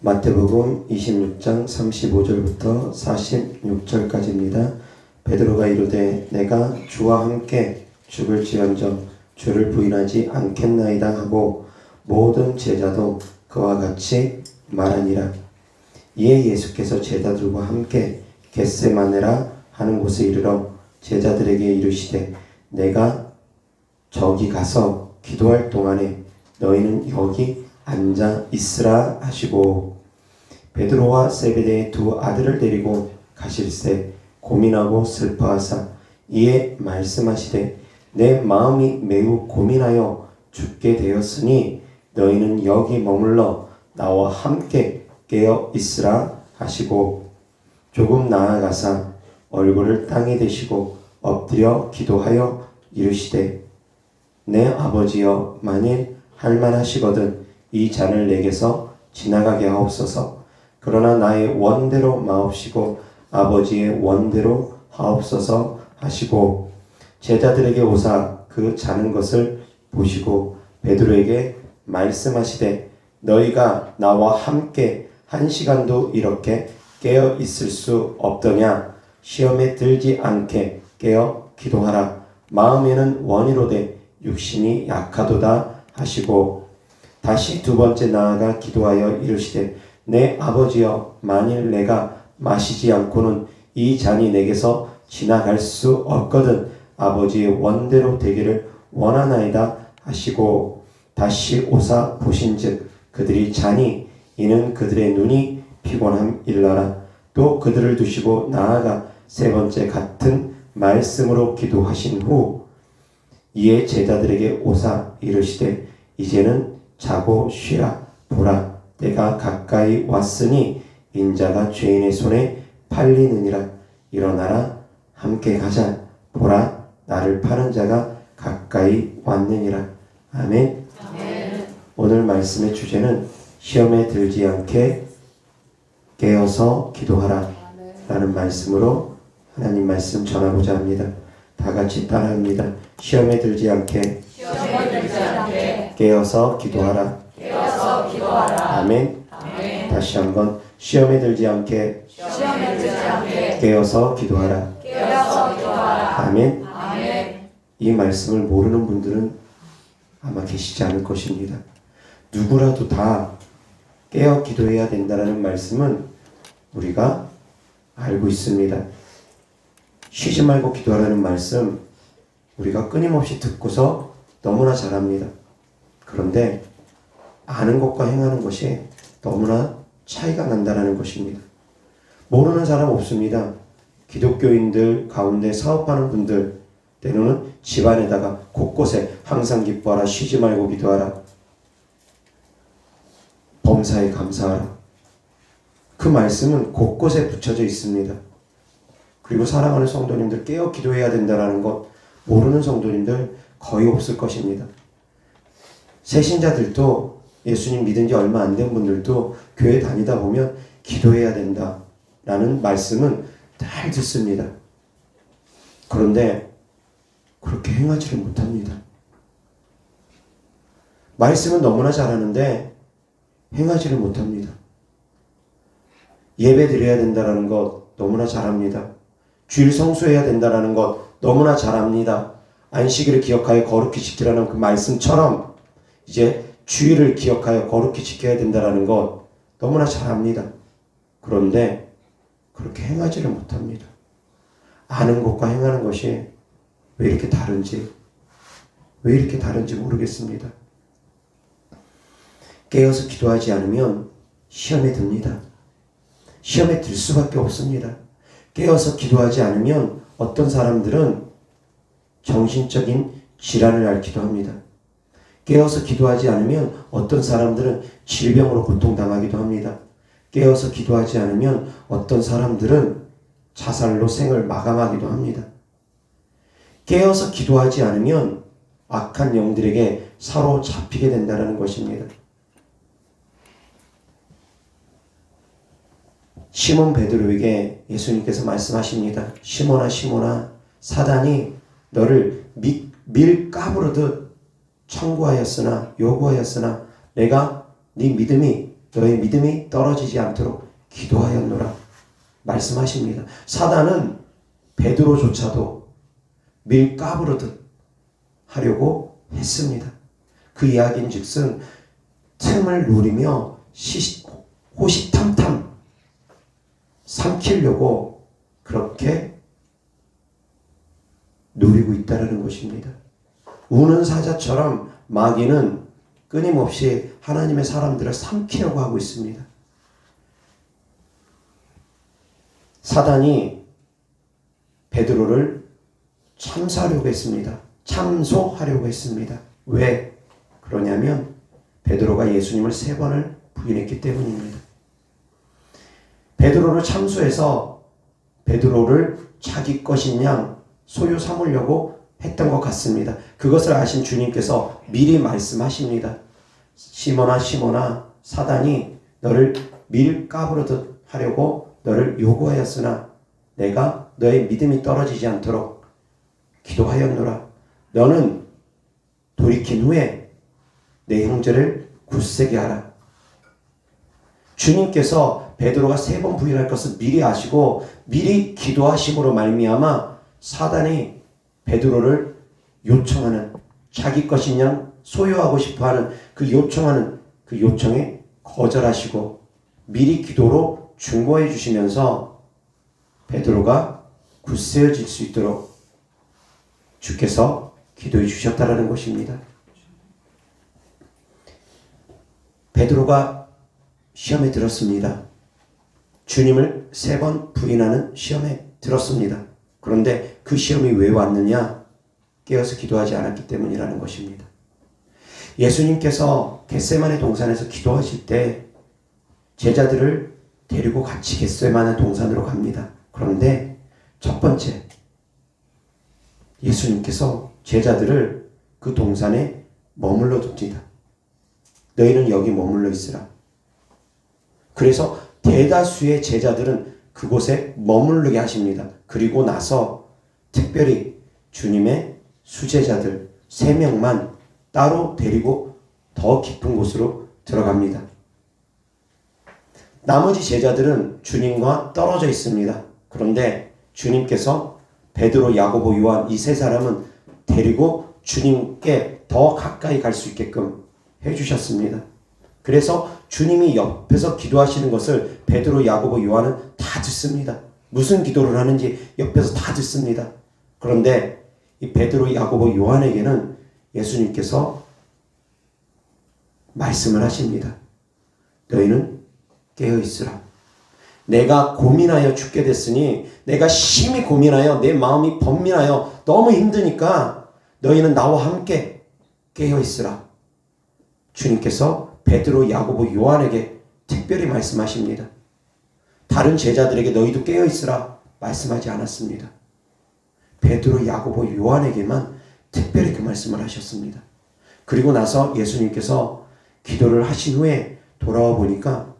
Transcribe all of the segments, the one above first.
마태복음 26장 35절부터 46절까지입니다. 베드로가 이르되 내가 주와 함께 죽을지언정 주를 부인하지 않겠나이다 하고 모든 제자도 그와 같이 말하니라. 이에 예수께서 제자들과 함께 겟세마네라 하는 곳에 이르러 제자들에게 이르시되 내가 저기 가서 기도할 동안에 너희는 여기 앉아 있으라 하시고 베드로와 세베대의 두 아들을 데리고 가실새 고민하고 슬퍼하사 이에 말씀하시되 내 마음이 매우 고민하여 죽게 되었으니 너희는 여기 머물러 나와 함께 깨어 있으라 하시고 조금 나아가사 얼굴을 땅에 대시고 엎드려 기도하여 이르시되 내 아버지여 만일 할만하시거든 이 잔을 내게서 지나가게 하옵소서. 그러나 나의 원대로 마옵시고 아버지의 원대로 하옵소서 하시고 제자들에게 오사 그 자는 것을 보시고 베드로에게 말씀하시되 너희가 나와 함께 1시간도 이렇게 깨어 있을 수 없더냐. 시험에 들지 않게 깨어 기도하라. 마음에는 원이로되 육신이 약하도다 하시고 다시 두 번째 나아가 기도하여 이르시되 내 아버지여 만일 내가 마시지 않고는 이 잔이 내게서 지나갈 수 없거든 아버지의 원대로 되기를 원하나이다 하시고 다시 오사 보신즉 그들이 자니 이는 그들의 눈이 피곤함일러라. 또 그들을 두시고 나아가 세 번째 같은 말씀으로 기도하신 후 이에 제자들에게 오사 이르시되 이제는 자고 쉬라. 보라 때가 가까이 왔으니 인자가 죄인의 손에 팔리느니라. 일어나라 함께 가자. 보라 나를 파는 자가 가까이 왔느니라. 아멘. 아멘. 오늘 말씀의 주제는 시험에 들지 않게 깨어서 기도하라 라는 말씀으로 하나님 말씀 전하고자 합니다. 다 같이 따라합니다. 시험에 들지 않게 깨어서 기도하라. 아멘. 다시 한번 시험에 들지 않게 깨어서 기도하라. 아멘. 이 말씀을 모르는 분들은 아마 계시지 않을 것입니다. 누구라도 다 깨어 기도해야 된다는 말씀은 우리가 알고 있습니다. 쉬지 말고 기도하라는 말씀 우리가 끊임없이 듣고서 너무나 잘합니다. 그런데 아는 것과 행하는 것이 너무나 차이가 난다는 것입니다. 모르는 사람 없습니다. 기독교인들 가운데 사업하는 분들 때로는 집안에다가 곳곳에 항상 기뻐하라, 쉬지 말고 기도하라, 범사에 감사하라. 그 말씀은 곳곳에 붙여져 있습니다. 그리고 사랑하는 성도님들 깨어 기도해야 된다는 것 모르는 성도님들 거의 없을 것입니다. 새신자들도 예수님 믿은 지 얼마 안 된 분들도 교회 다니다 보면 기도해야 된다라는 말씀은 잘 듣습니다. 그런데 그렇게 행하지를 못합니다. 말씀은 너무나 잘하는데 행하지를 못합니다. 예배 드려야 된다는 것 너무나 잘합니다. 주일 성수해야 된다는 것 너무나 잘합니다. 안식일을 기억하여 거룩히 지키라는 그 말씀처럼 이제 주일을 기억하여 거룩히 지켜야 된다는 것 너무나 잘합니다. 그런데 그렇게 행하지를 못합니다. 아는 것과 행하는 것이 왜 이렇게 다른지 모르겠습니다. 깨어서 기도하지 않으면 시험에 듭니다. 시험에 들 수밖에 없습니다. 깨어서 기도하지 않으면 어떤 사람들은 정신적인 질환을 앓기도 합니다. 깨어서 기도하지 않으면 어떤 사람들은 질병으로 고통당하기도 합니다. 깨어서 기도하지 않으면 어떤 사람들은 자살로 생을 마감하기도 합니다. 깨어서 기도하지 않으면 악한 영들에게 사로잡히게 된다는 것입니다. 시몬 베드로에게 예수님께서 말씀하십니다. 시몬아 시몬아 사단이 너를 밀 까부르듯 요구하였으나 내가 네 믿음이 너의 믿음이 떨어지지 않도록 기도하였노라 말씀하십니다. 사단은 베드로조차도 밀가부르듯 하려고 했습니다. 그 이야기인 즉슨 틈을 노리며 호시탐탐 삼키려고 그렇게 노리고 있다는 것입니다. 우는 사자처럼 마귀는 끊임없이 하나님의 사람들을 삼키려고 하고 있습니다. 사단이 베드로를 참사하려고 했습니다. 참소하려고 했습니다. 왜 그러냐면 베드로가 예수님을 3번을 부인했기 때문입니다. 베드로를 참소해서 베드로를 자기 것인 양 소유 삼으려고 했던 것 같습니다. 그것을 아신 주님께서 미리 말씀하십니다. 시몬아 시몬아, 사단이 너를 밀가부르듯 하려고 너를 요구하였으나 내가 너의 믿음이 떨어지지 않도록 기도하였노라. 너는 돌이킨 후에 내 형제를 굳세게 하라. 주님께서 베드로가 3번 부인할 것을 미리 아시고 미리 기도하심으로 말미암아 사단이 베드로를 요청하는, 자기 것인 양 소유하고 싶어하는 그 요청에 거절하시고 미리 기도로 중보해 주시면서 베드로가 굳세어질 수 있도록 주께서 기도해 주셨다라는 것입니다. 베드로가 시험에 들었습니다. 주님을 3번 부인하는 시험에 들었습니다. 그런데 그 시험이 왜 왔느냐? 깨어서 기도하지 않았기 때문이라는 것입니다. 예수님께서 겟세마네 동산에서 기도하실 때 제자들을 데리고 같이 겟세마네 동산으로 갑니다. 그런데 첫 번째, 예수님께서 제자들을 그 동산에 머물러 둡니다. 너희는 여기 머물러 있으라. 그래서 대다수의 제자들은 그곳에 머무르게 하십니다. 그리고 나서 특별히 주님의 수제자들 3명만 따로 데리고 더 깊은 곳으로 들어갑니다. 나머지 제자들은 주님과 떨어져 있습니다. 그런데 주님께서 베드로, 야고보, 요한 이 3사람은 데리고 주님께 더 가까이 갈 수 있게끔 해주셨습니다. 그래서 주님이 옆에서 기도하시는 것을 베드로, 야고보, 요한은 다 듣습니다. 무슨 기도를 하는지 옆에서 다 듣습니다. 그런데 이 베드로, 야고보, 요한에게는 예수님께서 말씀을 하십니다. 너희는 깨어있으라. 내가 고민하여 죽게 됐으니, 내가 심히 고민하여 내 마음이 번민하여 너무 힘드니까 너희는 나와 함께 깨어있으라. 주님께서 베드로, 야고보, 요한에게 특별히 말씀하십니다. 다른 제자들에게 너희도 깨어있으라 말씀하지 않았습니다. 베드로, 야고보, 요한에게만 특별히 그 말씀을 하셨습니다. 그리고 나서 예수님께서 기도를 하신 후에 돌아와 보니까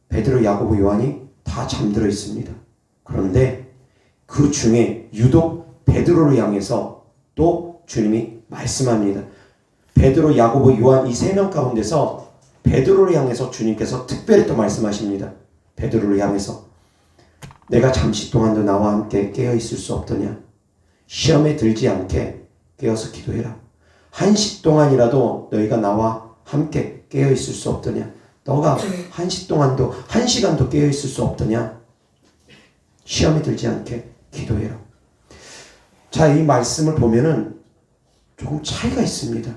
베드로, 야고보, 요한이 다 잠들어 있습니다. 그런데 그 중에 유독 베드로를 향해서 또 주님이 말씀합니다. 베드로, 야고보, 요한 이 3명 가운데서 베드로를 향해서 주님께서 특별히 또 말씀하십니다. 베드로를 향해서 내가 잠시 동안도 나와 함께 깨어있을 수 없더냐? 시험에 들지 않게 깨어서 기도해라. 1시 동안이라도 너희가 나와 함께 깨어있을 수 없더냐? 너가 1시 동안도 1시간도 깨어있을 수 없더냐? 시험에 들지 않게 기도해라. 자, 이 말씀을 보면은 조금 차이가 있습니다.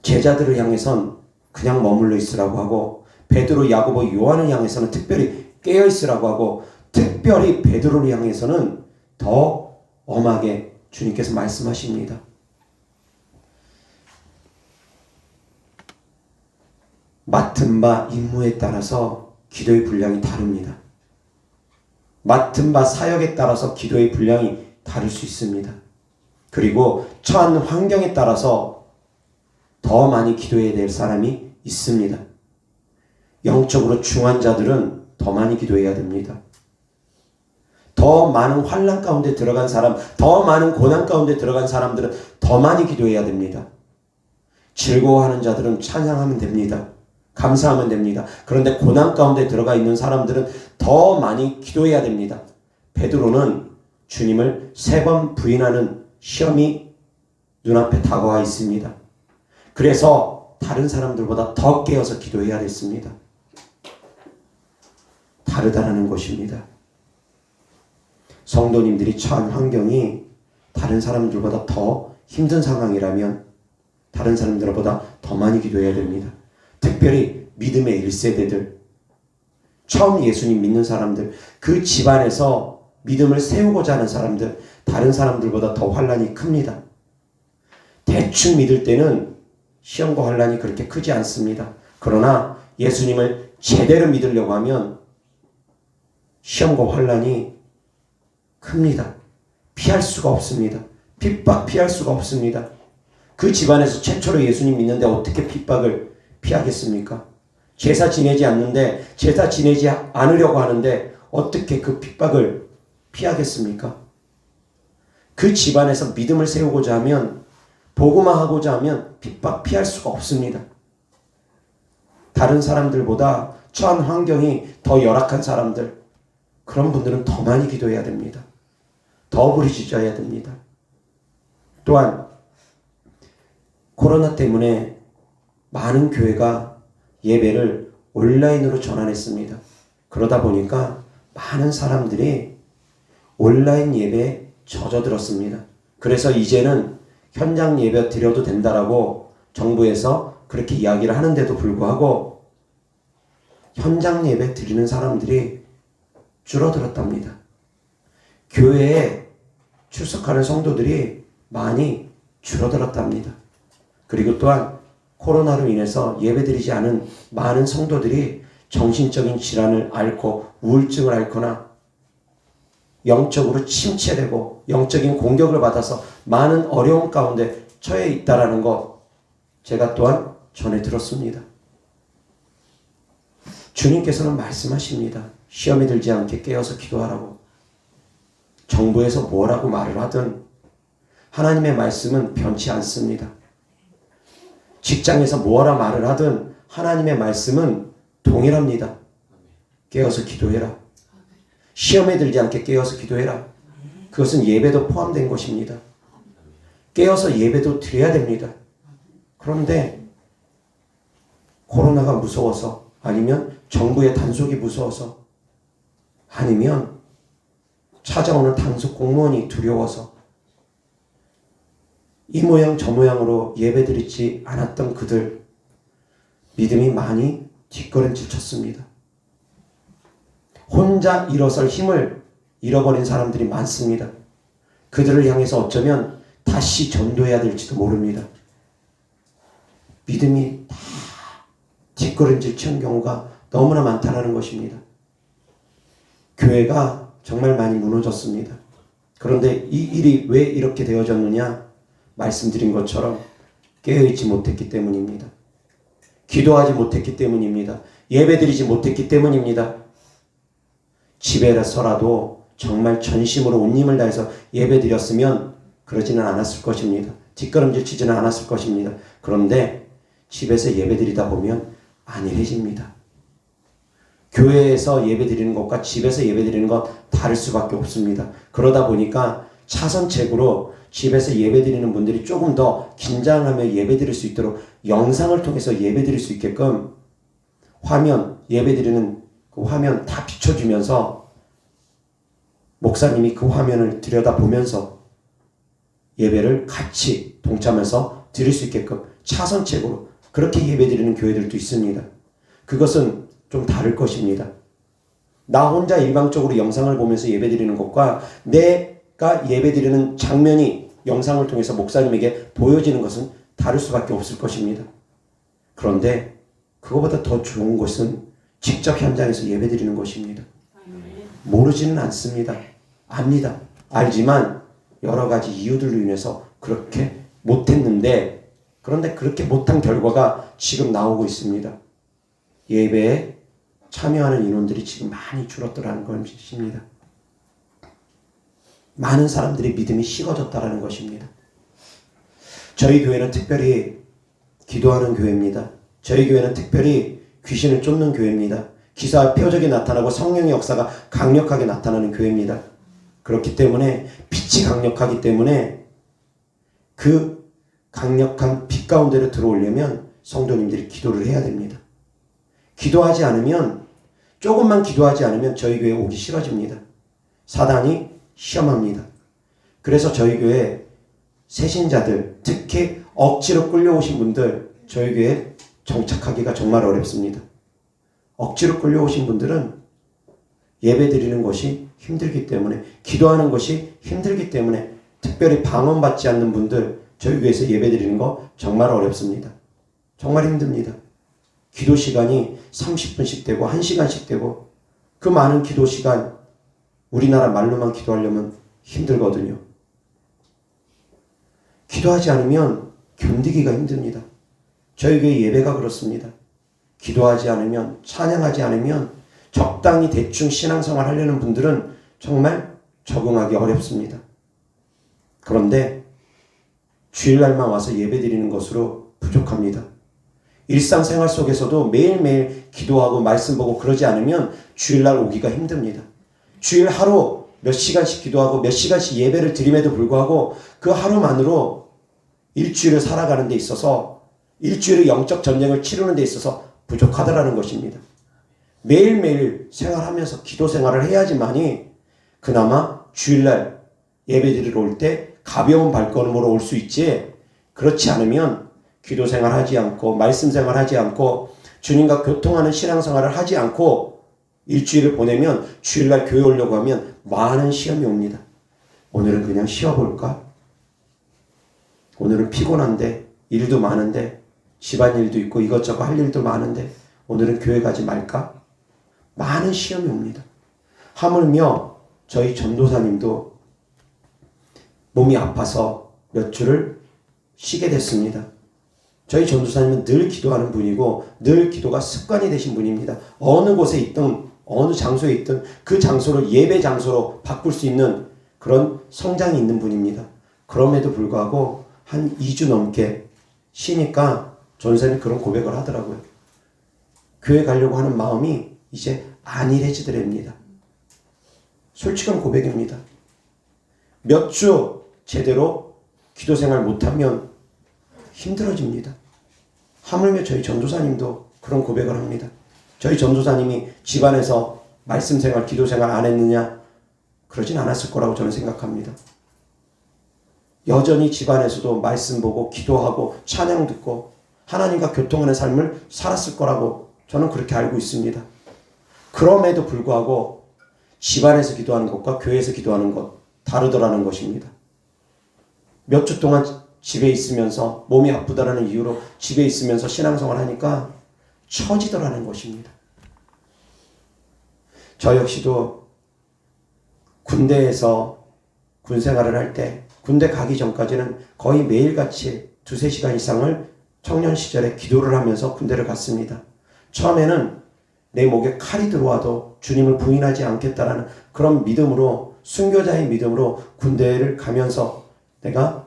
제자들을 향해선 그냥 머물러 있으라고 하고, 베드로, 야고보, 요한을 향해서는 특별히 깨어 있으라고 하고, 특별히 베드로를 향해서는 더 엄하게 주님께서 말씀하십니다. 맡은 바 임무에 따라서 기도의 분량이 다릅니다. 맡은 바 사역에 따라서 기도의 분량이 다를 수 있습니다. 그리고 처한 환경에 따라서 더 많이 기도해야 될 사람이 있습니다. 영적으로 중한 자들은 더 많이 기도해야 됩니다. 더 많은 환난 가운데 들어간 사람, 더 많은 고난 가운데 들어간 사람들은 더 많이 기도해야 됩니다. 즐거워하는 자들은 찬양하면 됩니다. 감사하면 됩니다. 그런데 고난 가운데 들어가 있는 사람들은 더 많이 기도해야 됩니다. 베드로는 주님을 3번 부인하는 시험이 눈앞에 다가와 있습니다. 그래서 다른 사람들보다 더 깨어서 기도해야 됐습니다. 다르다라는 것입니다. 성도님들이 처한 환경이 다른 사람들보다 더 힘든 상황이라면 다른 사람들보다 더 많이 기도해야 됩니다. 특별히 믿음의 1세대들, 처음 예수님 믿는 사람들, 그 집안에서 믿음을 세우고자 하는 사람들, 다른 사람들보다 더 환난이 큽니다. 대충 믿을 때는 시험과 환난이 그렇게 크지 않습니다. 그러나 예수님을 제대로 믿으려고 하면 시험과 환난이 큽니다. 피할 수가 없습니다. 핍박 피할 수가 없습니다. 그 집안에서 최초로 예수님 믿는데 어떻게 핍박을 피하겠습니까? 제사 지내지 않는데, 제사 지내지 않으려고 하는데 어떻게 그 핍박을 피하겠습니까? 그 집안에서 믿음을 세우고자 하면, 복음화하고자 하면 핍박 피할 수가 없습니다. 다른 사람들보다 처한 환경이 더 열악한 사람들, 그런 분들은 더 많이 기도해야 됩니다. 더 부르짖어야 됩니다. 또한 코로나 때문에 많은 교회가 예배를 온라인으로 전환했습니다. 그러다 보니까 많은 사람들이 온라인 예배에 젖어들었습니다. 그래서 이제는 현장 예배 드려도 된다라고 정부에서 그렇게 이야기를 하는데도 불구하고 현장 예배 드리는 사람들이 줄어들었답니다. 교회에 출석하는 성도들이 많이 줄어들었답니다. 그리고 또한 코로나로 인해서 예배드리지 않은 많은 성도들이 정신적인 질환을 앓고 우울증을 앓거나 영적으로 침체되고 영적인 공격을 받아서 많은 어려움 가운데 처해 있다라는 것 제가 또한 전해 들었습니다. 주님께서는 말씀하십니다. 시험에 들지 않게 깨어서 기도하라고. 정부에서 뭐라고 말을 하든 하나님의 말씀은 변치 않습니다. 직장에서 뭐라 말을 하든 하나님의 말씀은 동일합니다. 깨어서 기도해라. 시험에 들지 않게 깨어서 기도해라. 그것은 예배도 포함된 것입니다. 깨어서 예배도 드려야 됩니다. 그런데 코로나가 무서워서, 아니면 정부의 단속이 무서워서, 아니면 찾아오는 단속 공무원이 두려워서 이 모양 저 모양으로 예배드리지 않았던 그들, 믿음이 많이 뒷걸음질 쳤습니다. 혼자 일어설 힘을 잃어버린 사람들이 많습니다. 그들을 향해서 어쩌면 다시 전도해야 될지도 모릅니다. 믿음이 다 뒷걸음질 치는 경우가 너무나 많다는 것입니다. 교회가 정말 많이 무너졌습니다. 그런데 이 일이 왜 이렇게 되어졌느냐? 말씀드린 것처럼 깨어있지 못했기 때문입니다. 기도하지 못했기 때문입니다. 예배드리지 못했기 때문입니다. 집에서라도 정말 전심으로 온 힘을 다해서 예배드렸으면 그러지는 않았을 것입니다. 뒷걸음질 치지는 않았을 것입니다. 그런데 집에서 예배드리다 보면 안일해집니다. 교회에서 예배드리는 것과 집에서 예배드리는 것 다를 수밖에 없습니다. 그러다 보니까 차선책으로 집에서 예배드리는 분들이 조금 더 긴장하며 예배드릴 수 있도록 영상을 통해서 예배드릴 수 있게끔 화면, 예배드리는 그 화면 다 비춰주면서 목사님이 그 화면을 들여다보면서 예배를 같이 동참해서 드릴 수 있게끔 차선책으로 그렇게 예배드리는 교회들도 있습니다. 그것은 좀 다를 것입니다. 나 혼자 일방적으로 영상을 보면서 예배드리는 것과 내가 예배드리는 장면이 영상을 통해서 목사님에게 보여지는 것은 다를 수밖에 없을 것입니다. 그런데 그거보다 더 좋은 것은 직접 현장에서 예배드리는 것입니다. 모르지는 않습니다. 압니다. 알지만 여러 가지 이유들로 인해서 그렇게 못했는데, 그런데 그렇게 못한 결과가 지금 나오고 있습니다. 예배에 참여하는 인원들이 지금 많이 줄었더라는 것입니다. 많은 사람들의 믿음이 식어졌다는 것입니다. 저희 교회는 특별히 기도하는 교회입니다. 저희 교회는 특별히 귀신을 쫓는 교회입니다. 기사와 표적이 나타나고 성령의 역사가 강력하게 나타나는 교회입니다. 그렇기 때문에 빛이 강력하기 때문에 그 강력한 빛 가운데로 들어오려면 성도님들이 기도를 해야 됩니다. 기도하지 않으면, 조금만 기도하지 않으면 저희 교회에 오기 싫어집니다. 사단이 시험합니다. 그래서 저희 교회 새신자들, 특히 억지로 끌려오신 분들 저희 교회에 정착하기가 정말 어렵습니다. 억지로 끌려오신 분들은 예배드리는 것이 힘들기 때문에, 기도하는 것이 힘들기 때문에, 특별히 방언받지 않는 분들 저희 교회에서 예배드리는 거 정말 어렵습니다. 정말 힘듭니다. 기도 시간이 30분씩 되고 1시간씩 되고, 그 많은 기도 시간 우리나라 말로만 기도하려면 힘들거든요. 기도하지 않으면 견디기가 힘듭니다. 저희 교회 예배가 그렇습니다. 기도하지 않으면, 찬양하지 않으면, 적당히 대충 신앙생활 하려는 분들은 정말 적응하기 어렵습니다. 그런데 주일날만 와서 예배드리는 것으로 부족합니다. 일상생활 속에서도 매일매일 기도하고 말씀 보고 그러지 않으면 주일날 오기가 힘듭니다. 주일 하루 몇 시간씩 기도하고 몇 시간씩 예배를 드림에도 불구하고 그 하루만으로 일주일을 살아가는 데 있어서, 일주일의 영적 전쟁을 치르는 데 있어서 부족하다라는 것입니다. 매일매일 생활하면서 기도 생활을 해야지만이 그나마 주일날 예배드리러 올 때 가벼운 발걸음으로 올 수 있지, 그렇지 않으면 기도 생활하지 않고 말씀 생활하지 않고 주님과 교통하는 신앙생활을 하지 않고 일주일을 보내면 주일날 교회 오려고 하면 많은 시험이 옵니다. 오늘은 그냥 쉬어볼까? 오늘은 피곤한데, 일도 많은데, 집안일도 있고 이것저것 할 일도 많은데 오늘은 교회 가지 말까? 많은 시험이 옵니다. 하물며 저희 전도사님도 몸이 아파서 몇 주를 쉬게 됐습니다. 저희 전도사님은 늘 기도하는 분이고 늘 기도가 습관이 되신 분입니다. 어느 곳에 있든 어느 장소에 있든 그 장소를 예배 장소로 바꿀 수 있는 그런 성장이 있는 분입니다. 그럼에도 불구하고 한 2주 넘게 쉬니까 전도사님이 그런 고백을 하더라고요. 교회 가려고 하는 마음이 이제 안일해지더랍니다. 솔직한 고백입니다. 몇 주 제대로 기도 생활 못하면 힘들어집니다. 하물며 저희 전도사님도 그런 고백을 합니다. 저희 전도사님이 집안에서 말씀 생활, 기도 생활 안 했느냐? 그러진 않았을 거라고 저는 생각합니다. 여전히 집안에서도 말씀 보고 기도하고 찬양 듣고 하나님과 교통하는 삶을 살았을 거라고 저는 그렇게 알고 있습니다. 그럼에도 불구하고 집안에서 기도하는 것과 교회에서 기도하는 것 다르더라는 것입니다. 몇 주 동안 집에 있으면서 몸이 아프다라는 이유로 집에 있으면서 신앙생활 하니까 처지더라는 것입니다. 저 역시도 군대에서 군생활을 할 때, 군대 가기 전까지는 거의 매일같이 2-3시간 이상을 청년 시절에 기도를 하면서 군대를 갔습니다. 처음에는 내 목에 칼이 들어와도 주님을 부인하지 않겠다라는 그런 믿음으로, 순교자의 믿음으로 군대를 가면서 내가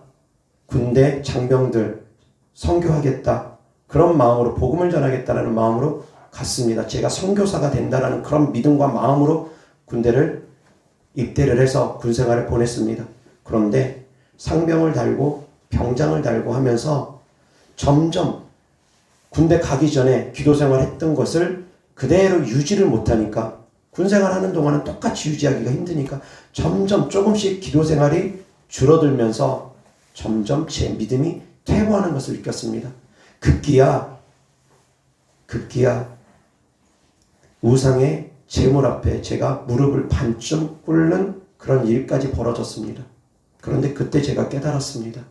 군대 장병들 선교하겠다, 그런 마음으로 복음을 전하겠다라는 마음으로 갔습니다. 제가 선교사가 된다라는 그런 믿음과 마음으로 군대를 입대를 해서 군생활을 보냈습니다. 그런데 상병을 달고 병장을 달고 하면서 점점 군대 가기 전에 기도생활 했던 것을 그대로 유지를 못하니까, 군생활 하는 동안은 똑같이 유지하기가 힘드니까 점점 조금씩 기도생활이 줄어들면서 점점 제 믿음이 퇴보하는 것을 느꼈습니다. 급기야 우상의 제물 앞에 제가 무릎을 반쯤 꿇는 그런 일까지 벌어졌습니다. 그런데 그때 제가 깨달았습니다.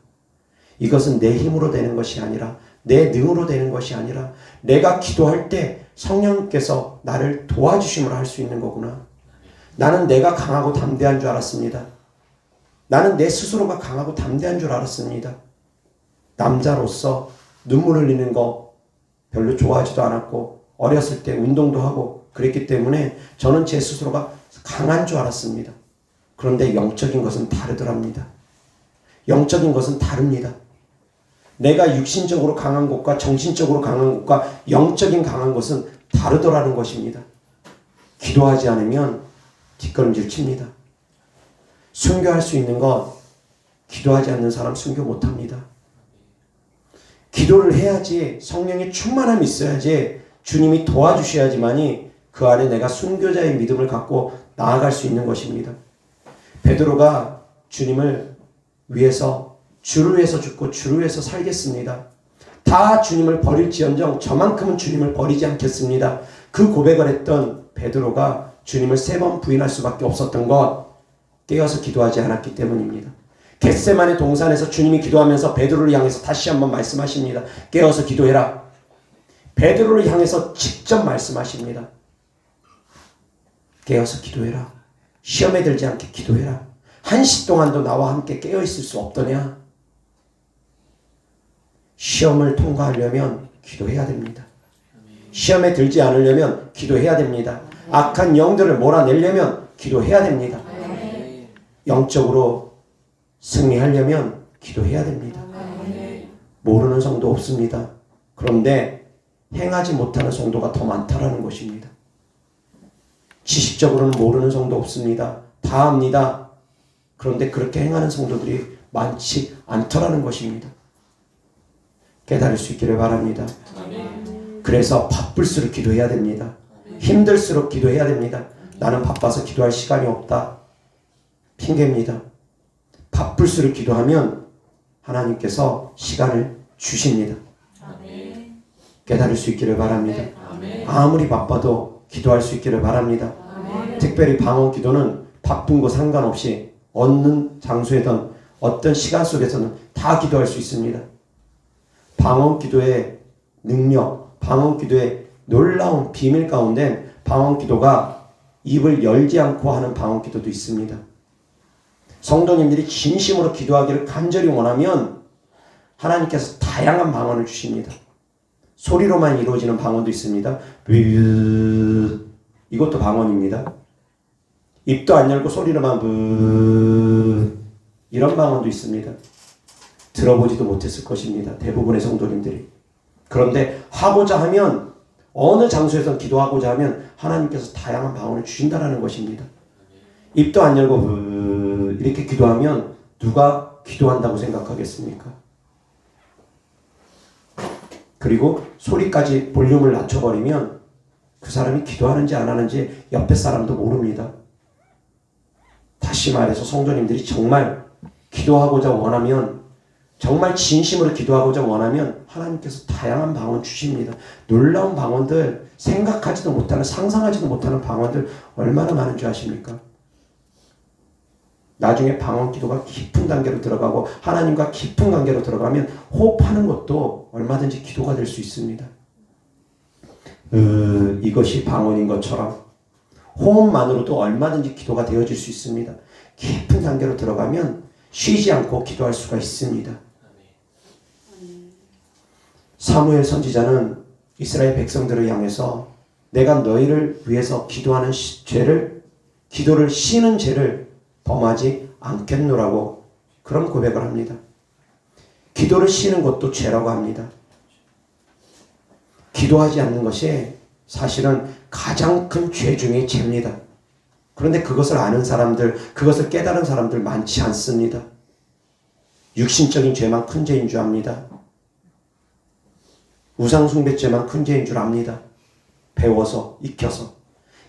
이것은 내 힘으로 되는 것이 아니라, 내 능으로 되는 것이 아니라, 내가 기도할 때 성령께서 나를 도와주심으로 할 수 있는 거구나. 나는 내가 강하고 담대한 줄 알았습니다. 나는 내 스스로가 강하고 담대한 줄 알았습니다. 남자로서 눈물 흘리는 거 별로 좋아하지도 않았고, 어렸을 때 운동도 하고 그랬기 때문에 저는 제 스스로가 강한 줄 알았습니다. 그런데 영적인 것은 다르더랍니다. 영적인 것은 다릅니다. 내가 육신적으로 강한 것과 정신적으로 강한 것과 영적인 강한 것은 다르더라는 것입니다. 기도하지 않으면 뒷걸음질 칩니다. 순교할 수 있는 것, 기도하지 않는 사람 순교 못합니다. 기도를 해야지, 성령의 충만함이 있어야지, 주님이 도와주셔야지만이 그 안에 내가 순교자의 믿음을 갖고 나아갈 수 있는 것입니다. 베드로가 주님을 위해서, 주를 위해서 죽고 주를 위해서 살겠습니다. 다 주님을 버릴지언정 저만큼은 주님을 버리지 않겠습니다. 그 고백을 했던 베드로가 주님을 3번 부인할 수밖에 없었던 것, 깨어서 기도하지 않았기 때문입니다. 겟세마네 동산에서 주님이 기도하면서 베드로를 향해서 다시 한번 말씀하십니다. 깨어서 기도해라. 베드로를 향해서 직접 말씀하십니다. 깨어서 기도해라. 시험에 들지 않게 기도해라. 한시 동안도 나와 함께 깨어있을 수 없더냐? 시험을 통과하려면 기도해야 됩니다. 시험에 들지 않으려면 기도해야 됩니다. 악한 영들을 몰아내려면 기도해야 됩니다. 영적으로 승리하려면 기도해야 됩니다. 모르는 성도 없습니다. 그런데 행하지 못하는 성도가 더 많다라는 것입니다. 지식적으로는 모르는 성도 없습니다. 다 압니다. 그런데 그렇게 행하는 성도들이 많지 않더라는 것입니다. 깨달을 수 있기를 바랍니다. 그래서 바쁠수록 기도해야 됩니다. 힘들수록 기도해야 됩니다. 나는 바빠서 기도할 시간이 없다. 핑계입니다. 바쁠수록 기도하면 하나님께서 시간을 주십니다. 깨달을 수 있기를 바랍니다. 아무리 바빠도 기도할 수 있기를 바랍니다. 특별히 방언 기도는 바쁜 거 상관없이 어느 장소에든 어떤 시간 속에서는 다 기도할 수 있습니다. 방언 기도의 능력, 방언 기도의 놀라운 비밀 가운데 방언 기도가 입을 열지 않고 하는 방언 기도도 있습니다. 성도님들이 진심으로 기도하기를 간절히 원하면 하나님께서 다양한 방언을 주십니다. 소리로만 이루어지는 방언도 있습니다. 이것도 방언입니다. 입도 안 열고 소리로만 이런 방언도 있습니다. 들어보지도 못했을 것입니다. 대부분의 성도님들이. 그런데 하고자 하면, 어느 장소에서 기도하고자 하면 하나님께서 다양한 방언을 주신다는 것입니다. 입도 안 열고 이렇게 기도하면 누가 기도한다고 생각하겠습니까? 그리고 소리까지 볼륨을 낮춰버리면 그 사람이 기도하는지 안 하는지 옆에 사람도 모릅니다. 다시 말해서 성도님들이 정말 기도하고자 원하면, 정말 진심으로 기도하고자 원하면 하나님께서 다양한 방언 주십니다. 놀라운 방언들, 생각하지도 못하는, 상상하지도 못하는 방언들 얼마나 많은 줄 아십니까? 나중에 방언 기도가 깊은 단계로 들어가고 하나님과 깊은 관계로 들어가면 호흡하는 것도 얼마든지 기도가 될 수 있습니다. 이것이 방언인 것처럼 호흡만으로도 얼마든지 기도가 되어질 수 있습니다. 깊은 단계로 들어가면 쉬지 않고 기도할 수가 있습니다. 사무엘 선지자는 이스라엘 백성들을 향해서 내가 너희를 위해서 기도하는 기도를 쉬는 죄를 범하지 않겠노라고 그런 고백을 합니다. 기도를 쉬는 것도 죄라고 합니다. 기도하지 않는 것이 사실은 가장 큰 죄 중에 죄입니다. 그런데 그것을 아는 사람들, 그것을 깨달은 사람들 많지 않습니다. 육신적인 죄만 큰 죄인 줄 압니다. 우상숭배죄만 큰 죄인 줄 압니다. 배워서, 익혀서.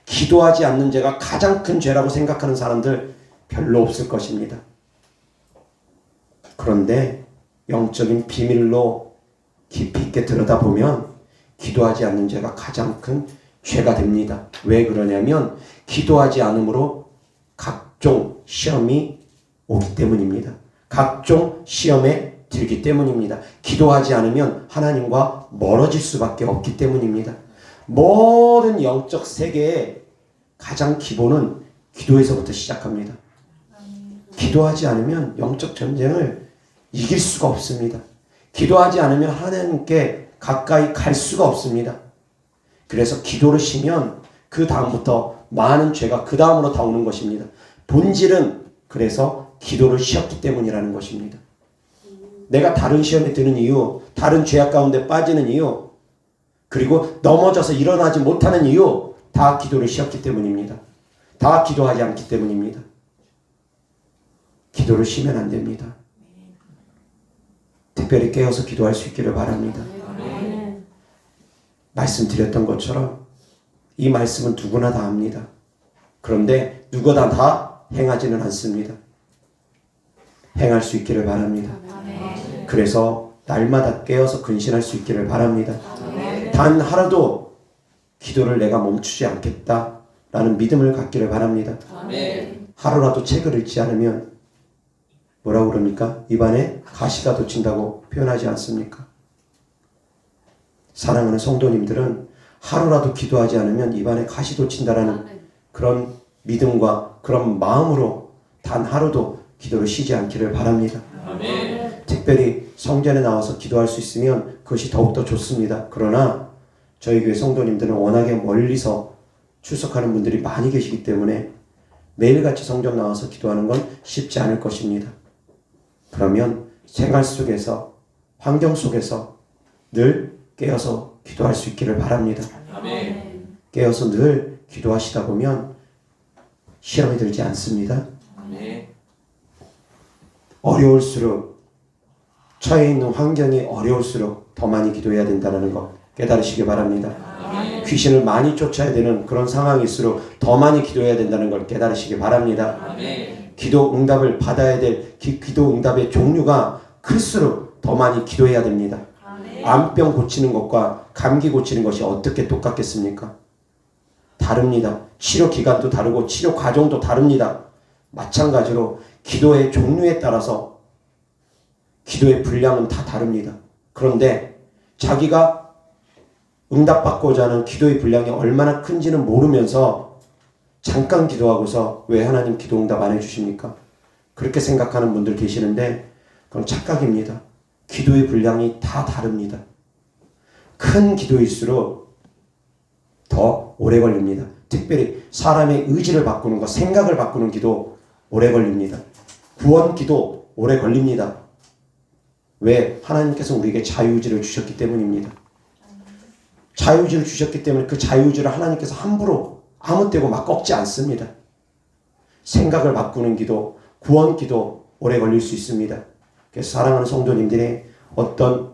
기도하지 않는 죄가 가장 큰 죄라고 생각하는 사람들 별로 없을 것입니다. 그런데 영적인 비밀로 깊이 있게 들여다보면 기도하지 않는 죄가 가장 큰 죄가 됩니다. 왜 그러냐면 기도하지 않으므로 각종 시험이 오기 때문입니다. 각종 시험에 들기 때문입니다. 기도하지 않으면 하나님과 멀어질 수밖에 없기 때문입니다. 모든 영적 세계의 가장 기본은 기도에서부터 시작합니다. 기도하지 않으면 영적 전쟁을 이길 수가 없습니다. 기도하지 않으면 하나님께 가까이 갈 수가 없습니다. 그래서 기도를 쉬면 그 다음부터 많은 죄가 그 다음으로 다 오는 것입니다. 본질은 그래서 기도를 쉬었기 때문이라는 것입니다. 내가 다른 시험에 드는 이유, 다른 죄악 가운데 빠지는 이유, 그리고 넘어져서 일어나지 못하는 이유 다 기도를 쉬었기 때문입니다. 다 기도하지 않기 때문입니다. 기도를 쉬면 안 됩니다. 특별히 깨어서 기도할 수 있기를 바랍니다. 말씀드렸던 것처럼 이 말씀은 누구나 다 합니다. 그런데 누구나 다 행하지는 않습니다. 행할 수 있기를 바랍니다. 그래서 날마다 깨어서 근신할 수 있기를 바랍니다. 단 하루도 기도를 내가 멈추지 않겠다라는 믿음을 갖기를 바랍니다. 하루라도 책을 읽지 않으면 뭐라고 그럽니까? 입안에 가시가 돋친다고 표현하지 않습니까? 사랑하는 성도님들은 하루라도 기도하지 않으면 입안에 가시 돋친다라는 그런 믿음과 그런 마음으로 단 하루도 기도를 쉬지 않기를 바랍니다. 특별히 성전에 나와서 기도할 수 있으면 그것이 더욱더 좋습니다. 그러나 저희 교회 성도님들은 워낙에 멀리서 출석하는 분들이 많이 계시기 때문에 매일같이 성전 나와서 기도하는 건 쉽지 않을 것입니다. 그러면 생활 속에서, 환경 속에서 늘 깨어서 기도할 수 있기를 바랍니다. 깨어서 늘 기도하시다 보면 시험이 들지 않습니다. 어려울수록, 처해 있는 환경이 어려울수록 더 많이 기도해야 된다는 것 깨달으시기 바랍니다. 귀신을 많이 쫓아야 되는 그런 상황일수록 더 많이 기도해야 된다는 걸 깨달으시기 바랍니다. 기도 응답을 받아야 될 기도 응답의 종류가 클수록 더 많이 기도해야 됩니다. 암병 고치는 것과 감기 고치는 것이 어떻게 똑같겠습니까? 다릅니다. 치료 기간도 다르고 치료 과정도 다릅니다. 마찬가지로 기도의 종류에 따라서 기도의 분량은 다 다릅니다. 그런데 자기가 응답받고자 하는 기도의 분량이 얼마나 큰지는 모르면서 잠깐 기도하고서 왜 하나님 기도 응답 안 해주십니까? 그렇게 생각하는 분들 계시는데 그건 착각입니다. 기도의 분량이 다 다릅니다. 큰 기도일수록 더 오래 걸립니다. 특별히 사람의 의지를 바꾸는 것, 생각을 바꾸는 기도 오래 걸립니다. 구원 기도 오래 걸립니다. 왜? 하나님께서 우리에게 자유의지를 주셨기 때문입니다. 자유의지를 주셨기 때문에 그 자유의지를 하나님께서 함부로 아무 때고 막 꺾지 않습니다. 생각을 바꾸는 기도, 구원 기도 오래 걸릴 수 있습니다. 그래서 사랑하는 성도님들이 어떤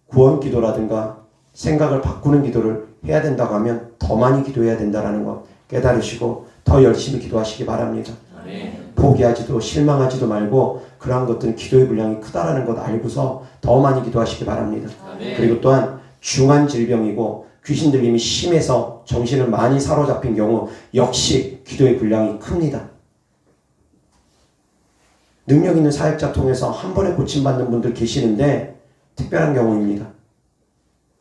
구원 기도라든가 생각을 바꾸는 기도를 해야 된다고 하면 더 많이 기도해야 된다는 것 깨달으시고 더 열심히 기도하시기 바랍니다. 포기하지도 실망하지도 말고 그러한 것들은 기도의 분량이 크다라는 것 알고서 더 많이 기도하시기 바랍니다. 그리고 또한 중한 질병이고 귀신 들림이 심해서 정신을 많이 사로잡힌 경우 역시 기도의 분량이 큽니다. 능력 있는 사역자 통해서 한 번에 고침받는 분들 계시는데 특별한 경우입니다.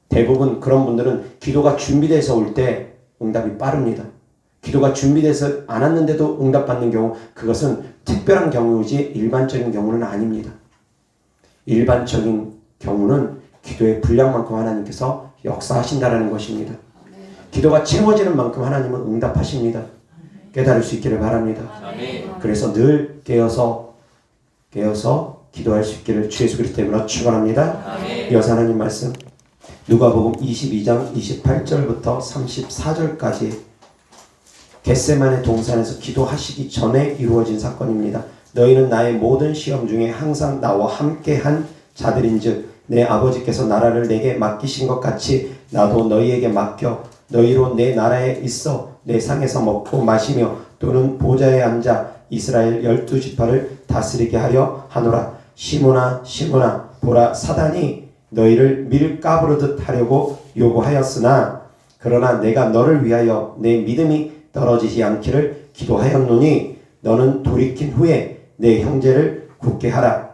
대부분 그런 분들은 기도가 준비돼서 올 때 응답이 빠릅니다. 기도가 준비돼서 안 왔는데도 응답받는 경우 그것은 특별한 경우이지 일반적인 경우는 아닙니다. 일반적인 경우는 기도의 분량만큼 하나님께서 역사하신다는 것입니다. 기도가 채워지는 만큼 하나님은 응답하십니다. 깨달을 수 있기를 바랍니다. 그래서 늘 깨어서 기도할 수 있기를 주 예수 그리스도 이름으로 축원합니다. 이어서 하나님 말씀 누가복음 22장 28절부터 34절까지 겟세마네 동산에서 기도하시기 전에 이루어진 사건입니다. 너희는 나의 모든 시험 중에 항상 나와 함께한 자들인즉 내 아버지께서 나라를 내게 맡기신 것 같이 나도 너희에게 맡겨 너희로 내 나라에 있어 내 상에서 먹고 마시며 또는 보좌에 앉아 이스라엘 12지파를 다스리게 하려 하노라. 시몬아 시몬아 보라 사단이 너희를 밀 까부르듯 하려고 요구하였으나 그러나 내가 너를 위하여 내 믿음이 떨어지지 않기를 기도하였노니 너는 돌이킨 후에 내 형제를 굳게 하라.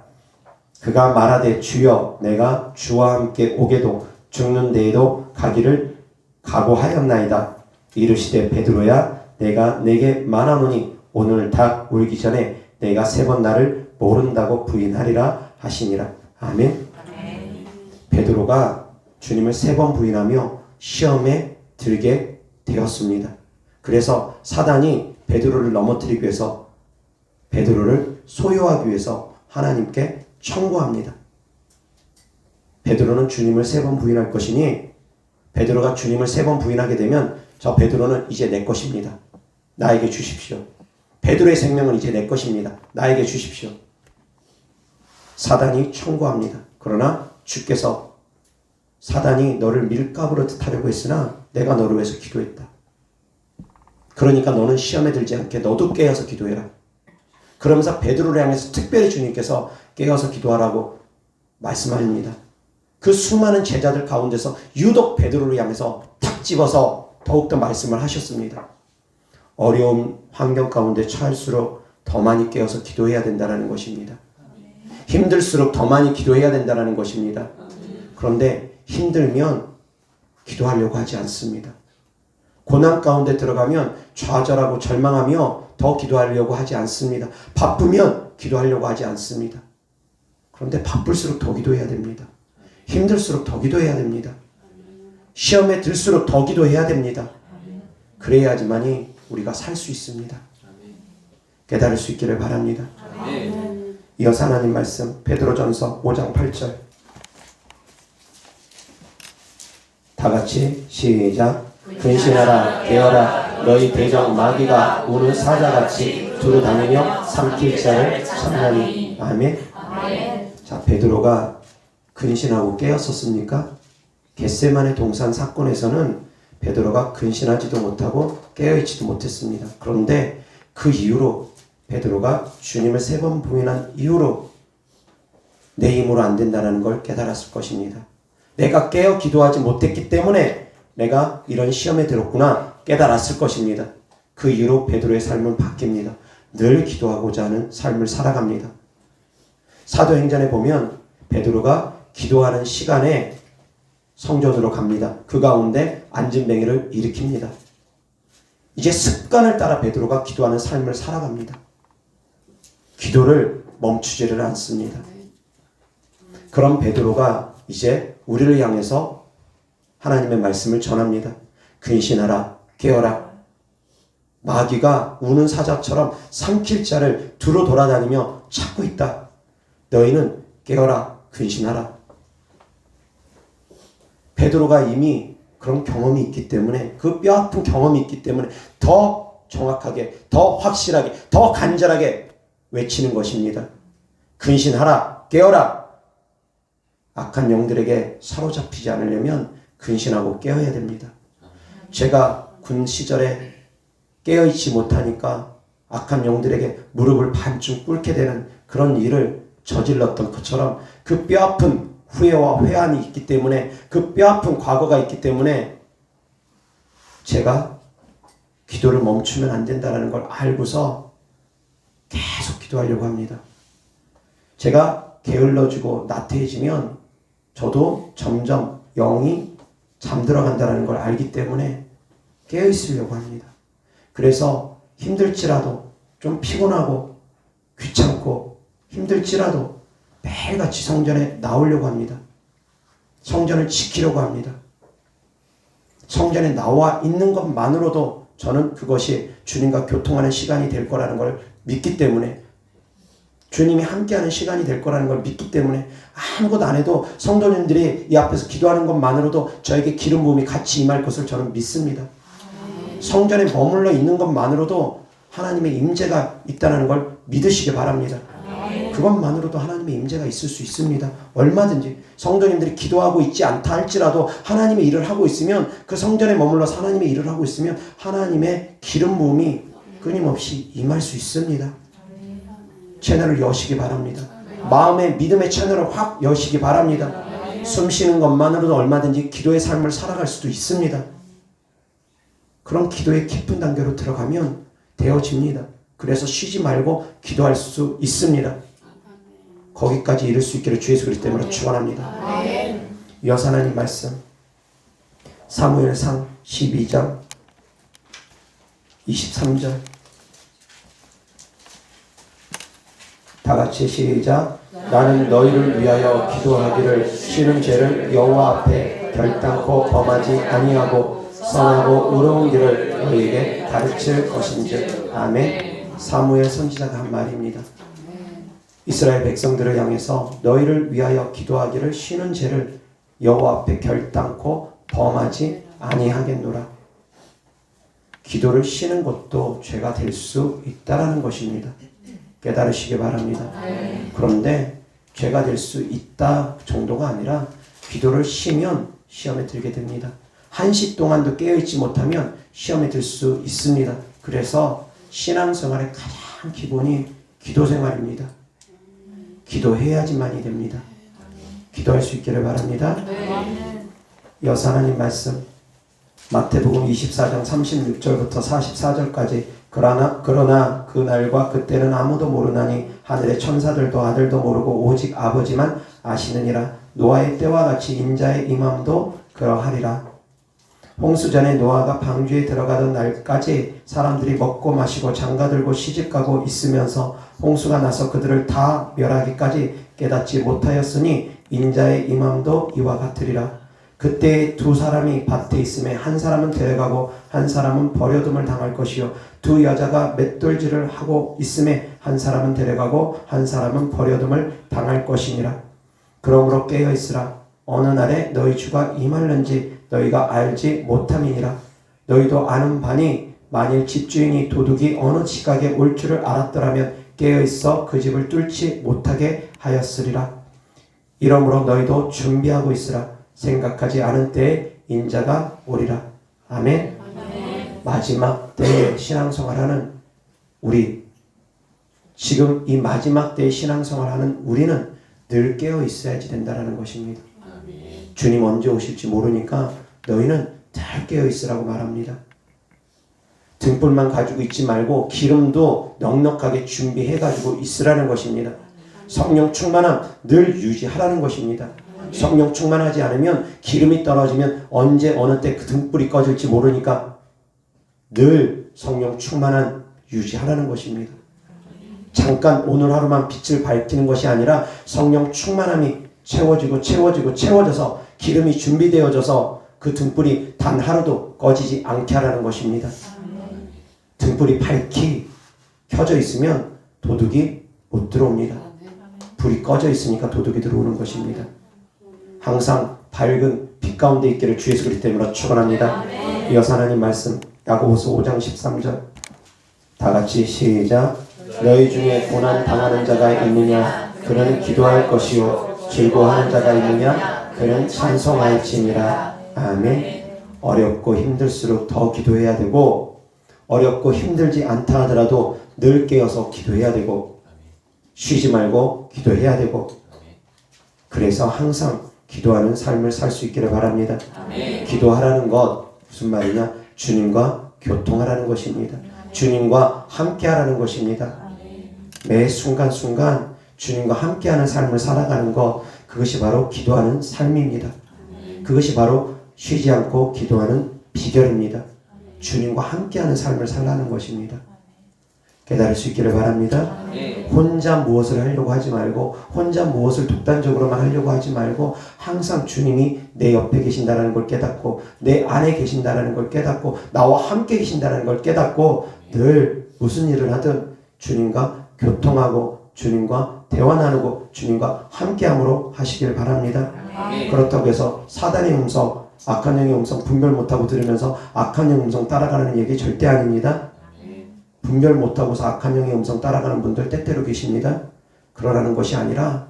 그가 말하되 주여 내가 주와 함께 오게도 죽는 데에도 가기를 각오하였나이다. 이르시되 베드로야 내가 내게 말하노니 오늘 닭 울기 전에 내가 3번 나를 모른다고 부인하리라 하시니라. 아멘. 베드로가 주님을 3번 부인하며 시험에 들게 되었습니다. 그래서 사단이 베드로를 넘어뜨리기 위해서 베드로를 소유하기 위해서 하나님께 청구합니다. 베드로는 주님을 3번 부인할 것이니 베드로가 주님을 3번 부인하게 되면 저 베드로는 이제 내 것입니다. 나에게 주십시오. 베드로의 생명은 이제 내 것입니다. 나에게 주십시오. 사단이 청구합니다. 그러나 주께서 사단이 너를 밀가부로 뜻하려고 했으나 내가 너를 위해서 기도했다. 그러니까 너는 시험에 들지 않게 너도 깨어서 기도해라. 그러면서 베드로를 향해서 특별히 주님께서 깨어서 기도하라고 말씀합니다. 그 수많은 제자들 가운데서 유독 베드로를 향해서 탁 집어서 더욱더 말씀을 하셨습니다. 어려운 환경 가운데 처할수록 더 많이 깨어서 기도해야 된다는 것입니다. 힘들수록 더 많이 기도해야 된다는 것입니다. 그런데 힘들면 기도하려고 하지 않습니다. 고난 가운데 들어가면 좌절하고 절망하며 더 기도하려고 하지 않습니다. 바쁘면 기도하려고 하지 않습니다. 그런데 바쁠수록 더 기도해야 됩니다. 힘들수록 더 기도해야 됩니다. 시험에 들수록 더 기도해야 됩니다. 그래야지만이 우리가 살 수 있습니다. 깨달을 수 있기를 바랍니다. 이어서 하나님 말씀 베드로전서 5장 8절 다 같이 시작. 근신하라 깨어라 너희 대적 마귀가 우는 사자같이 두루 다니며 삼킬 자를 찾나니. 아멘. 자, 베드로가 근신하고 깨었었습니까? 겟세마네 동산 사건에서는 베드로가 근신하지도 못하고 깨어있지도 못했습니다. 그런데 그 이후로 베드로가 주님을 3번 부인한 이후로 내 힘으로 안 된다는 걸 깨달았을 것입니다. 내가 깨어 기도하지 못했기 때문에 내가 이런 시험에 들었구나 깨달았을 것입니다. 그 이후로 베드로의 삶은 바뀝니다. 늘 기도하고자 하는 삶을 살아갑니다. 사도행전에 보면 베드로가 기도하는 시간에 성전으로 갑니다. 그 가운데 안진뱅이를 일으킵니다. 이제 습관을 따라 베드로가 기도하는 삶을 살아갑니다. 기도를 멈추지를 않습니다. 그런 베드로가 이제 우리를 향해서 하나님의 말씀을 전합니다. 근신하라 깨어라 마귀가 우는 사자처럼 삼킬 자를 두루 돌아다니며 찾고 있다. 너희는 깨어라 근신하라. 베드로가 이미 그런 경험이 있기 때문에 그 뼈아픈 경험이 있기 때문에 더 정확하게 더 확실하게 더 간절하게 외치는 것입니다. 근신하라 깨어라. 악한 영들에게 사로잡히지 않으려면 근신하고 깨어야 됩니다. 제가 군 시절에 깨어있지 못하니까 악한 영들에게 무릎을 반쯤 꿇게 되는 그런 일을 저질렀던 것처럼 그 뼈아픈 후회와 회한이 있기 때문에 그 뼈아픈 과거가 있기 때문에 제가 기도를 멈추면 안 된다는 걸 알고서 계속 기도하려고 합니다. 제가 게을러지고 나태해지면 저도 점점 영이 잠들어간다는 걸 알기 때문에 깨어있으려고 합니다. 그래서 힘들지라도 좀 피곤하고 귀찮고 힘들지라도 매일같이 성전에 나오려고 합니다. 성전을 지키려고 합니다. 성전에 나와 있는 것만으로도 저는 그것이 주님과 교통하는 시간이 될 거라는 걸 믿기 때문에 주님이 함께하는 시간이 될 거라는 걸 믿기 때문에 아무것도 안 해도 성도님들이 이 앞에서 기도하는 것만으로도 저에게 기름 부음이 같이 임할 것을 저는 믿습니다. 성전에 머물러 있는 것만으로도 하나님의 임재가 있다는 걸 믿으시기 바랍니다. 그것만으로도 하나님의 임재가 있을 수 있습니다. 얼마든지 성도님들이 기도하고 있지 않다 할지라도 하나님의 일을 하고 있으면 그 성전에 머물러서 하나님의 일을 하고 있으면 하나님의 기름 부음이 끊임없이 임할 수 있습니다. 채널을 여시기 바랍니다. 마음의 믿음의 채널을 확 여시기 바랍니다. 숨 쉬는 것만으로도 얼마든지 기도의 삶을 살아갈 수도 있습니다. 그런 기도의 깊은 단계로 들어가면 되어집니다. 그래서 쉬지 말고 기도할 수 있습니다. 거기까지 이룰 수 있기를 주 예수 그리스도 이름으로 축원합니다. 이어서 하나님 말씀 사무엘상 12장 23절 다 같이 시작. 나는 너희를 위하여 기도하기를 쉬는 죄를 여호와 앞에 결단코 범하지 아니하고 선하고 의로운 길을 너희에게 가르칠 것인즉. 아멘. 사무엘 선지자가 한 말입니다. 이스라엘 백성들을 향해서 너희를 위하여 기도하기를 쉬는 죄를 여호와 앞에 결단코 범하지 아니하겠노라. 기도를 쉬는 것도 죄가 될 수 있다라는 것입니다. 깨달으시기 바랍니다. 그런데 죄가 될 수 있다 정도가 아니라 기도를 쉬면 시험에 들게 됩니다. 한시 동안도 깨어있지 못하면 시험에 들 수 있습니다. 그래서 신앙생활의 가장 기본이 기도 생활입니다. 기도해야지만이 됩니다. 기도할 수 있기를 바랍니다. 여호와 하나님 말씀 마태복음 24장 36절부터 44절까지 그러나 그 날과 그때는 아무도 모르나니 하늘의 천사들도 아들도 모르고 오직 아버지만 아시느니라. 노아의 때와 같이 인자의 임함도 그러하리라. 홍수전에 노아가 방주에 들어가던 날까지 사람들이 먹고 마시고 장가들고 시집가고 있으면서 홍수가 나서 그들을 다 멸하기까지 깨닫지 못하였으니 인자의 임함도 이와 같으리라. 그때 두 사람이 밭에 있음에 한 사람은 데려가고 한 사람은 버려둠을 당할 것이요 두 여자가 맷돌질을 하고 있음에 한 사람은 데려가고 한 사람은 버려둠을 당할 것이니라. 그러므로 깨어있으라. 어느 날에 너희 주가 임할는지 너희가 알지 못함이니라. 너희도 아는 바니 만일 집주인이 도둑이 어느 지각에 올 줄을 알았더라면 깨어있어 그 집을 뚫지 못하게 하였으리라. 이러므로 너희도 준비하고 있으라. 생각하지 않은 때에 인자가 오리라. 아멘. 마지막 때에 신앙생활하는 우리, 지금 이 마지막 때에 신앙생활하는 우리는 늘 깨어 있어야지 된다는 것입니다. 주님 언제 오실지 모르니까 너희는 잘 깨어 있으라고 말합니다. 등불만 가지고 있지 말고 기름도 넉넉하게 준비해가지고 있으라는 것입니다. 성령 충만함 늘 유지하라는 것입니다. 성령 충만하지 않으면 기름이 떨어지면 언제 어느 때 그 등불이 꺼질지 모르니까 늘 성령 충만한 유지하라는 것입니다. 잠깐 오늘 하루만 빛을 밝히는 것이 아니라 성령 충만함이 채워져서 기름이 준비되어져서 그 등불이 단 하루도 꺼지지 않게 하라는 것입니다. 등불이 밝히 켜져 있으면 도둑이 못 들어옵니다. 불이 꺼져 있으니까 도둑이 들어오는 것입니다. 항상 밝은 빛 가운데 있기를 주 예수 그리스도 이름으로 축원합니다. 이어서 하나님 말씀 야고보서 5장 13절 다 같이 시작. 너희 중에 고난 당하는 자가 있느냐 그는 기도할 것이요 즐거워하는 자가 있느냐 그는 찬송할지니라. 아멘. 어렵고 힘들수록 더 기도해야 되고 어렵고 힘들지 않다 하더라도 늘 깨어서 기도해야 되고 쉬지 말고 기도해야 되고 그래서 항상 기도하는 삶을 살 수 있기를 바랍니다. 기도하라는 것 무슨 말이냐? 주님과 교통하라는 것입니다. 주님과 함께하라는 것입니다. 매 순간순간 주님과 함께하는 삶을 살아가는 것 그것이 바로 기도하는 삶입니다. 그것이 바로 쉬지 않고 기도하는 비결입니다. 주님과 함께하는 삶을 살라는 것입니다. 깨달을 수 있기를 바랍니다. 혼자 무엇을 하려고 하지 말고 혼자 무엇을 독단적으로만 하려고 하지 말고 항상 주님이 내 옆에 계신다는 걸 깨닫고 내 안에 계신다는 걸 깨닫고 나와 함께 계신다는 걸 깨닫고 늘 무슨 일을 하든 주님과 교통하고 주님과 대화 나누고 주님과 함께함으로 하시길 바랍니다. 그렇다고 해서 사단의 음성, 악한 영의 음성 분별 못하고 들으면서 악한 영의 음성 따라가는 얘기 절대 아닙니다. 분별 못하고서 악한 영의 음성 따라가는 분들 때때로 계십니다. 그러라는 것이 아니라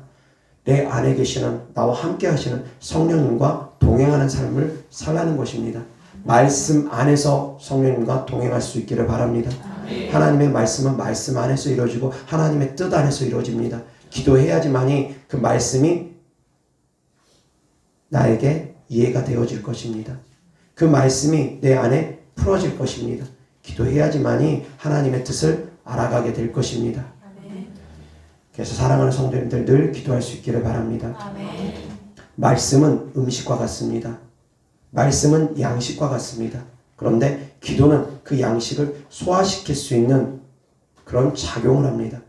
내 안에 계시는 나와 함께 하시는 성령님과 동행하는 삶을 살라는 것입니다. 말씀 안에서 성령님과 동행할 수 있기를 바랍니다. 하나님의 말씀은 말씀 안에서 이루어지고 하나님의 뜻 안에서 이루어집니다. 기도해야지만이 그 말씀이 나에게 이해가 되어질 것입니다. 그 말씀이 내 안에 풀어질 것입니다. 기도해야지만이 하나님의 뜻을 알아가게 될 것입니다. 그래서 사랑하는 성도님들 늘 기도할 수 있기를 바랍니다. 말씀은 음식과 같습니다. 말씀은 양식과 같습니다. 그런데 기도는 그 양식을 소화시킬 수 있는 그런 작용을 합니다.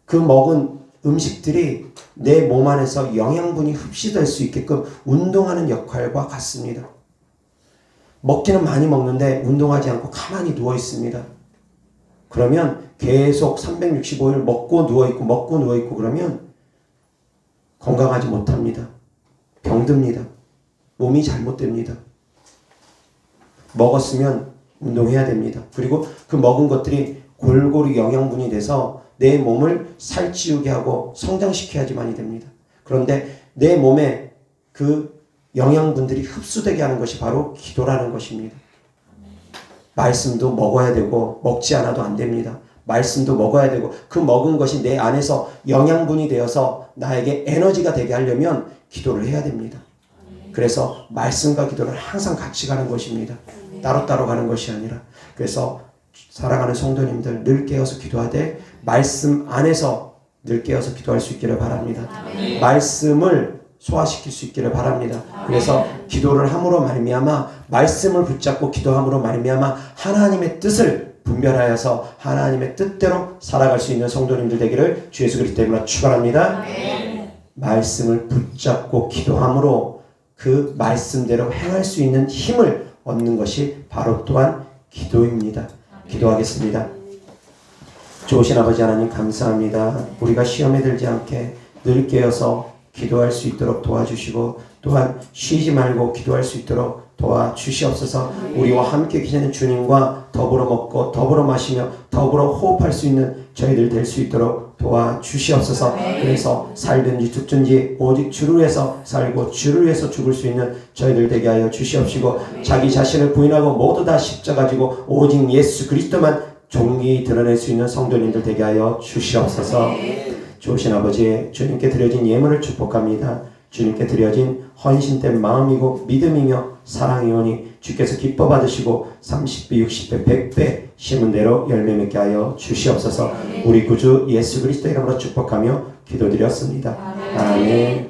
그 먹은 음식들이 내 몸 안에서 영양분이 흡수될 수 있게끔 운동하는 역할과 같습니다. 먹기는 많이 먹는데 운동하지 않고 가만히 누워 있습니다. 그러면 계속 365일 먹고 누워있고 그러면 건강하지 못합니다. 병듭니다. 몸이 잘못됩니다. 먹었으면 운동해야 됩니다. 그리고 그 먹은 것들이 골고루 영양분이 돼서 내 몸을 살찌우게 하고 성장시켜야지만이 됩니다. 그런데 내 몸에 그 영양분들이 흡수되게 하는 것이 바로 기도라는 것입니다. 말씀도 먹어야 되고 먹지 않아도 안 됩니다. 말씀도 먹어야 되고 그 먹은 것이 내 안에서 영양분이 되어서 나에게 에너지가 되게 하려면 기도를 해야 됩니다. 그래서 말씀과 기도는 항상 같이 가는 것입니다. 따로따로 가는 것이 아니라. 그래서 사랑하는 성도님들 늘 깨어서 기도하되 말씀 안에서 늘 깨어서 기도할 수 있기를 바랍니다. 말씀을 소화시킬 수 있기를 바랍니다. 그래서 기도를 함으로 말미암아 말씀을 붙잡고 기도함으로 말미암아 하나님의 뜻을 분별하여서 하나님의 뜻대로 살아갈 수 있는 성도님들 되기를 주 예수 그리스도 이름으로 축원합니다. 말씀을 붙잡고 기도함으로 그 말씀대로 행할 수 있는 힘을 얻는 것이 바로 또한 기도입니다. 기도하겠습니다. 좋으신 아버지 하나님 감사합니다. 우리가 시험에 들지 않게 늘 깨어서 기도할 수 있도록 도와주시고 또한 쉬지 말고 기도할 수 있도록 도와주시옵소서. 우리와 함께 계시는 주님과 더불어 먹고 더불어 마시며 더불어 호흡할 수 있는 저희들 될 수 있도록 도와주시옵소서. 그래서 살든지 죽든지 오직 주를 위해서 살고 주를 위해서 죽을 수 있는 저희들 되게 하여 주시옵시고 자기 자신을 부인하고 모두 다 십자가 지고 오직 예수 그리스도만 종기 드러낼 수 있는 성도님들 되게 하여 주시옵소서. 좋으신 아버지 주님께 드려진 예물을 축복합니다. 주님께 드려진 헌신된 마음이고 믿음이며 사랑이오니 주께서 기뻐 받으시고 30배 60배 100배 심은 대로 열매 맺게 하여 주시옵소서. 우리 구주 예수 그리스도 이름으로 축복하며 기도드렸습니다. 아멘.